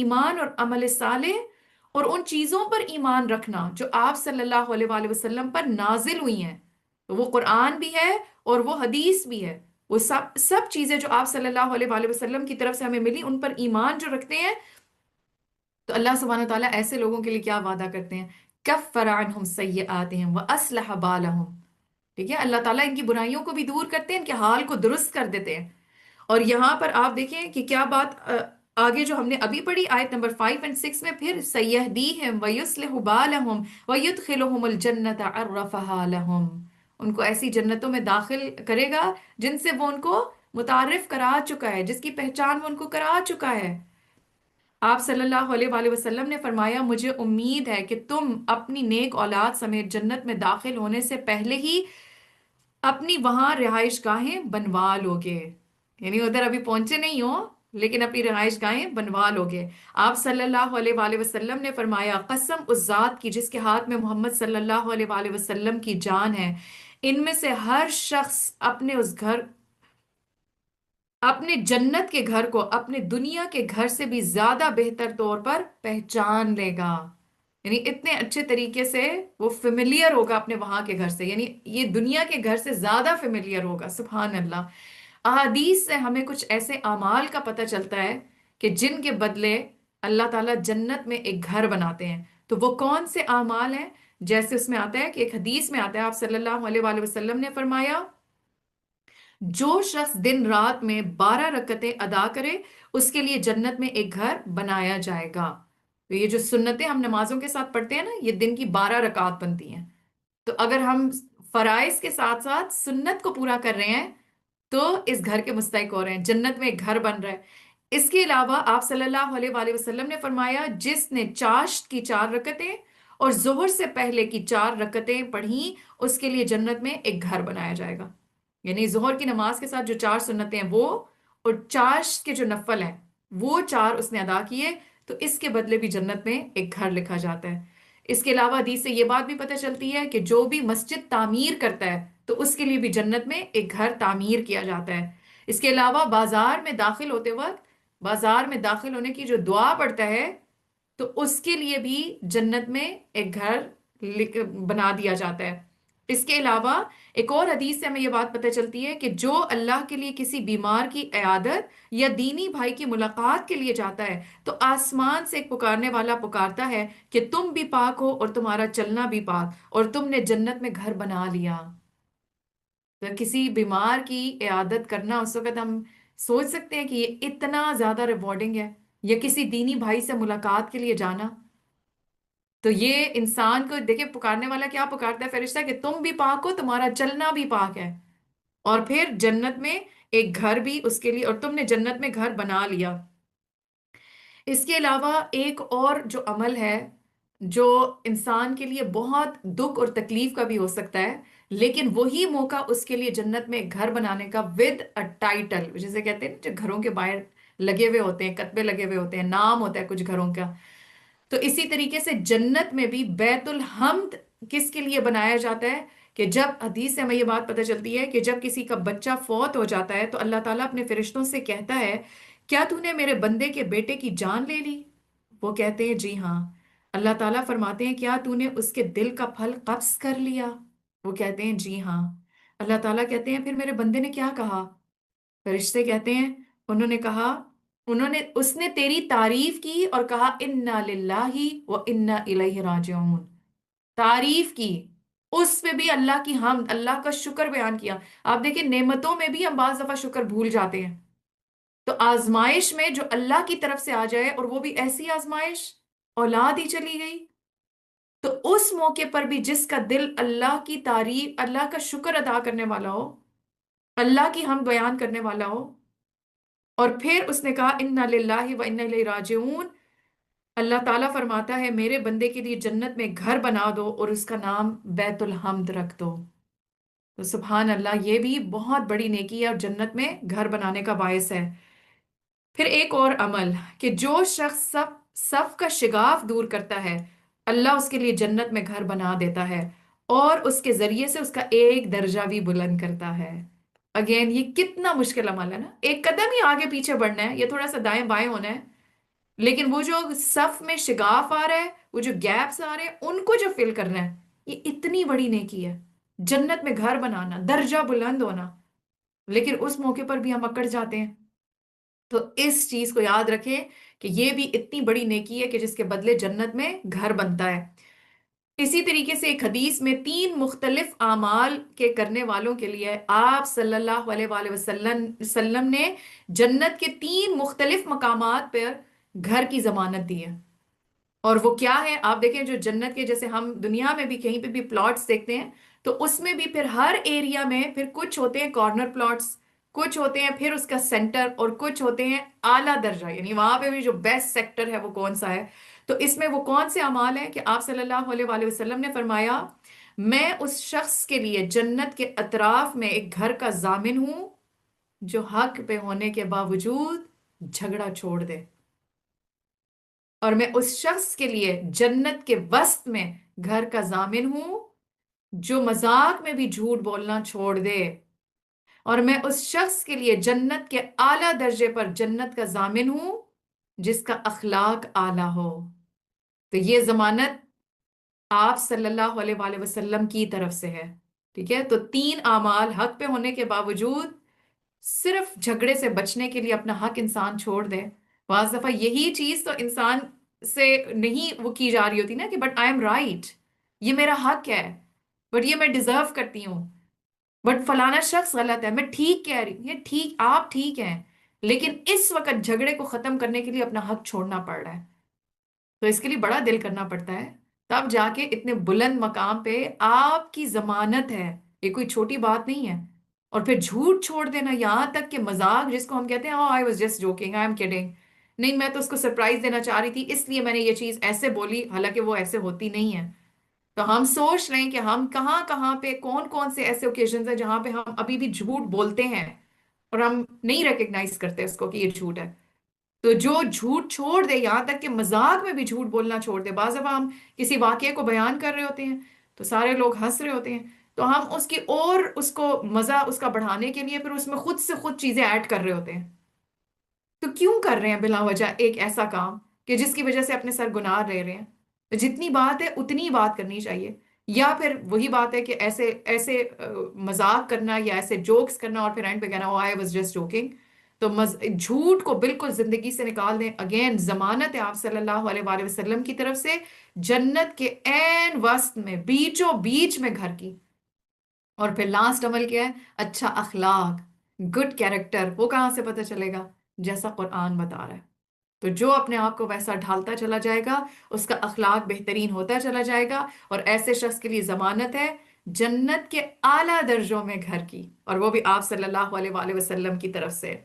ایمان اور عمل صالح اور ان چیزوں پر ایمان رکھنا جو آپ صلی اللہ علیہ وآلہ وسلم پر نازل ہوئی ہیں. تو وہ قرآن بھی ہے اور وہ حدیث بھی ہے. وہ سب سب چیزیں جو آپ صلی اللہ علیہ وآلہ وسلم کی طرف سے ہمیں ملی ان پر ایمان جو رکھتے ہیں. تو اللہ سبحانہ وتعالیٰ ایسے لوگوں کے لیے کیا وعدہ کرتے ہیں؟ کفر عنہم سیئاتہم واصلح بالہم. ٹھیک ہے، اللہ تعالیٰ ان کی برائیوں کو بھی دور کرتے ہیں، ان کے حال کو درست کر دیتے ہیں. اور یہاں پر آپ دیکھیں کہ کیا بات آگے جو ہم نے ابھی پڑھی آیت نمبر 5 اور 6 میں، پھر سیہدیہم ویصلح بالہم ویدخلہم الجنۃ عرفہا لہم. ان کو ایسی جنتوں میں داخل کرے گا جن سے وہ ان کو متعارف کرا چکا ہے، جس کی پہچان وہ ان کو کرا چکا ہے. آپ صلی اللہ علیہ وآلہ وسلم نے فرمایا مجھے امید ہے کہ تم اپنی نیک اولاد سمیت جنت میں داخل ہونے سے پہلے ہی اپنی وہاں رہائش گاہیں بنوا لوگے. یعنی ادھر ابھی پہنچے نہیں ہو لیکن اپنی رہائش گاہیں بنوا لوگے. آپ صلی اللہ علیہ وآلہ وسلم نے فرمایا قسم اس ذات کی جس کے ہاتھ میں محمد صلی اللہ علیہ وآلہ وسلم کی جان ہے، ان میں سے ہر شخص اپنے اس گھر، اپنے جنت کے گھر کو اپنے دنیا کے گھر سے بھی زیادہ بہتر طور پر پہچان لے گا. یعنی اتنے اچھے طریقے سے وہ فیملیئر ہوگا اپنے وہاں کے گھر سے، یعنی یہ دنیا کے گھر سے زیادہ فیملیئر ہوگا. سبحان اللہ. احادیث سے ہمیں کچھ ایسے اعمال کا پتہ چلتا ہے کہ جن کے بدلے اللہ تعالیٰ جنت میں ایک گھر بناتے ہیں. تو وہ کون سے اعمال ہیں؟ جیسے اس میں آتا ہے کہ ایک حدیث میں آتا ہے آپ صلی اللہ علیہ وآلہ وسلم نے فرمایا جو شخص دن رات میں 12 رکعتیں ادا کرے اس کے لیے جنت میں ایک گھر بنایا جائے گا. تو یہ جو سنتیں ہم نمازوں کے ساتھ پڑھتے ہیں نا، یہ دن کی 12 رکعات بنتی ہیں. تو اگر ہم فرائض کے ساتھ ساتھ سنت کو پورا کر رہے ہیں تو اس گھر کے مستحق ہو رہے ہیں، جنت میں ایک گھر بن رہا ہے. اس کے علاوہ آپ صلی اللہ علیہ وآلہ وسلم نے فرمایا جس نے چاشت کی 4 رکعتیں اور ظہر سے پہلے کی 4 رکعتیں پڑھیں اس کے لیے جنت میں ایک گھر بنایا جائے گا. یعنی ظہر کی نماز کے ساتھ جو 4 سنتیں ہیں وہ، اور چاشت کے جو نفل ہیں وہ 4 اس نے ادا کیے تو اس کے بدلے بھی جنت میں ایک گھر لکھا جاتا ہے. اس کے علاوہ حدیث سے یہ بات بھی پتہ چلتی ہے کہ جو بھی مسجد تعمیر کرتا ہے تو اس کے لیے بھی جنت میں ایک گھر تعمیر کیا جاتا ہے. اس کے علاوہ بازار میں داخل ہوتے وقت، بازار میں داخل ہونے کی جو دعا پڑھتا ہے تو اس کے لیے بھی جنت میں ایک گھر بنا دیا جاتا ہے. اس کے علاوہ ایک اور حدیث سے ہمیں یہ بات پتہ چلتی ہے کہ جو اللہ کے لیے کسی بیمار کی عیادت یا دینی بھائی کی ملاقات کے لیے جاتا ہے تو آسمان سے ایک پکارنے والا پکارتا ہے کہ تم بھی پاک ہو اور تمہارا چلنا بھی پاک اور تم نے جنت میں گھر بنا لیا. تو کسی بیمار کی عیادت کرنا اس وقت ہم سوچ سکتے ہیں کہ یہ اتنا زیادہ ریوارڈنگ ہے، یا کسی دینی بھائی سے ملاقات کے لیے جانا. تو یہ انسان کو دیکھیں پکارنے والا کیا پکارتا ہے فرشتہ کہ تم بھی پاک ہو تمہارا چلنا بھی پاک ہے، اور پھر جنت میں ایک گھر بھی اس کے لیے، اور تم نے جنت میں گھر بنا لیا. اس کے علاوہ ایک اور جو عمل ہے جو انسان کے لیے بہت دکھ اور تکلیف کا بھی ہو سکتا ہے، لیکن وہی موقع اس کے لیے جنت میں ایک گھر بنانے کا ود اے ٹائٹل، جسے کہتے ہیں جو گھروں کے باہر لگے ہوئے ہوتے ہیں، کتبے لگے ہوئے ہوتے ہیں، نام ہوتا ہے کچھ گھروں کا. تو اسی طریقے سے جنت میں بھی بیت الحمد کس کے لیے بنایا جاتا ہے کہ جب حدیث سے ہمیں یہ بات پتہ چلتی ہے کہ جب کسی کا بچہ فوت ہو جاتا ہے تو اللہ تعالیٰ اپنے فرشتوں سے کہتا ہے کیا تو نے میرے بندے کے بیٹے کی جان لے لی؟ وہ کہتے ہیں جی ہاں. اللہ تعالیٰ فرماتے ہیں کیا تو نے اس کے دل کا پھل قبض کر لیا؟ وہ کہتے ہیں جی ہاں. اللہ تعالیٰ کہتے ہیں پھر میرے بندے نے کیا کہا؟ فرشتے کہتے ہیں انہوں نے کہا، اس نے تیری تعریف کی اور کہا انا للہ و انا الیہ راجعون. تعریف کی، اس پہ بھی اللہ کی حمد، اللہ کا شکر بیان کیا. آپ دیکھیں نعمتوں میں بھی ہم بعض دفعہ شکر بھول جاتے ہیں. تو آزمائش میں جو اللہ کی طرف سے آ جائے اور وہ بھی ایسی آزمائش، اولاد ہی چلی گئی، تو اس موقع پر بھی جس کا دل اللہ کی تعریف، اللہ کا شکر ادا کرنے والا ہو، اللہ کی حمد بیان کرنے والا ہو، اور پھر اس نے کہا انا للہ و انا الیہ راجعون، اللہ تعالیٰ فرماتا ہے میرے بندے کے لیے جنت میں گھر بنا دو اور اس کا نام بیت الحمد رکھ دو. تو سبحان اللہ، یہ بھی بہت بڑی نیکی ہے اور جنت میں گھر بنانے کا باعث ہے. پھر ایک اور عمل کہ جو شخص صف کا شگاف دور کرتا ہے اللہ اس کے لیے جنت میں گھر بنا دیتا ہے اور اس کے ذریعے سے اس کا ایک درجہ بھی بلند کرتا ہے. اگین یہ کتنا مشکل عمل ہے نا، ایک قدم ہی آگے پیچھے بڑھنا ہے یا تھوڑا سا دائیں بائیں ہونا ہے لیکن وہ جو صف میں شگاف آ رہا ہے، وہ جو گیپس آ رہے ہیں، ان کو جو فل کرنا ہے، یہ اتنی بڑی نیکی ہے، جنت میں گھر بنانا، درجہ بلند ہونا، لیکن اس موقع پر بھی ہم اکڑ جاتے ہیں۔ تو اس چیز کو یاد رکھیں کہ یہ بھی اتنی بڑی نیکی ہے کہ جس کے بدلے جنت میں گھر بنتا ہے۔ اسی طریقے سے ایک حدیث میں 3 مختلف اعمال کے کرنے والوں کے لیے آپ صلی اللہ علیہ وآلہ وسلم نے جنت کے 3 مختلف مقامات پر گھر کی ضمانت دی ہے۔ اور وہ کیا ہے؟ آپ دیکھیں، جو جنت کے جیسے ہم دنیا میں بھی کہیں پہ بھی پلاٹس دیکھتے ہیں، تو اس میں بھی پھر ہر ایریا میں پھر کچھ ہوتے ہیں کارنر پلاٹس، کچھ ہوتے ہیں پھر اس کا سینٹر، اور کچھ ہوتے ہیں اعلیٰ درجہ، یعنی وہاں پہ بھی جو بیسٹ سیکٹر ہے وہ کون سا ہے۔ تو اس میں وہ کون سے اعمال ہیں کہ آپ صلی اللہ علیہ وآلہ وسلم نے فرمایا، میں اس شخص کے لیے جنت کے اطراف میں ایک گھر کا ضامن ہوں جو حق پہ ہونے کے باوجود جھگڑا چھوڑ دے، اور میں اس شخص کے لیے جنت کے وسط میں گھر کا ضامن ہوں جو مذاق میں بھی جھوٹ بولنا چھوڑ دے، اور میں اس شخص کے لیے جنت کے اعلیٰ درجے پر جنت کا ضامن ہوں جس کا اخلاق اعلیٰ ہو۔ تو یہ ضمانت آپ صلی اللہ علیہ وآلہ وسلم کی طرف سے ہے، ٹھیک ہے؟ تو 3 اعمال حق پہ ہونے کے باوجود صرف جھگڑے سے بچنے کے لیے اپنا حق انسان چھوڑ دے۔ بعض دفعہ یہی چیز تو انسان سے نہیں وہ کی جا رہی ہوتی نا، کہ بٹ آئی ایم رائٹ، یہ میرا حق ہے، بٹ یہ میں ڈیزرو کرتی ہوں، بٹ فلانا شخص غلط ہے، میں ٹھیک کہہ رہی ہوں، یہ ٹھیک، آپ ٹھیک ہیں، لیکن اس وقت جھگڑے کو ختم کرنے کے لیے اپنا حق چھوڑنا پڑ رہا ہے۔ تو اس کے لیے بڑا دل کرنا پڑتا ہے، تب جا کے اتنے بلند مقام پہ آپ کی ضمانت ہے، یہ کوئی چھوٹی بات نہیں ہے۔ اور پھر جھوٹ چھوڑ دینا، یہاں تک کہ مذاق جس کو ہم کہتے ہیں، I was just joking, I am kidding, نہیں میں تو اس کو سرپرائز دینا چاہ رہی تھی اس لیے میں نے یہ چیز ایسے بولی، حالانکہ وہ ایسے ہوتی نہیں ہے۔ تو ہم سوچ لیں کہ ہم کہاں کہاں پہ کون کون سے ایسے اوکیزنز ہیں جہاں پہ ہم ابھی بھی جھوٹ بولتے ہیں، اور ہم نہیں ریکگنائز کرتے اس کو کہ یہ جھوٹ ہے۔ تو جو جھوٹ چھوڑ دے، یہاں تک کہ مذاق میں بھی جھوٹ بولنا چھوڑ دے، بعض دفعہ ہم کسی واقعے کو بیان کر رہے ہوتے ہیں تو سارے لوگ ہنس رہے ہوتے ہیں، تو ہم اس کی اور اس کو مزہ اس کا بڑھانے کے لیے پھر اس میں خود سے خود چیزیں ایڈ کر رہے ہوتے ہیں۔ تو کیوں کر رہے ہیں بلا وجہ ایک ایسا کام کہ جس کی وجہ سے اپنے سر گناہ لے رہے ہیں؟ تو جتنی بات ہے اتنی بات کرنی چاہیے، یا پھر وہی بات ہے کہ ایسے ایسے مذاق کرنا یا ایسے جوکس کرنا اور پھر اینڈ پہ کہنا آئی واز جسٹ جوکنگ۔ تو جھوٹ کو بالکل زندگی سے نکال دیں۔ اگین ضمانت ہے آپ صلی اللہ علیہ وآلہ وسلم کی طرف سے جنت کے عین وسط میں، بیچوں بیچ میں گھر کی۔ اور پھر لاسٹ عمل کیا ہے؟ اچھا اخلاق، گڈ کیریکٹر، وہ کہاں سے پتہ چلے گا؟ جیسا قرآن بتا رہا ہے۔ تو جو اپنے آپ کو ویسا ڈھالتا چلا جائے گا، اس کا اخلاق بہترین ہوتا چلا جائے گا، اور ایسے شخص کے لیے ضمانت ہے جنت کے اعلیٰ درجوں میں گھر کی، اور وہ بھی آپ صلی اللہ علیہ وآلہ وسلم کی طرف سے۔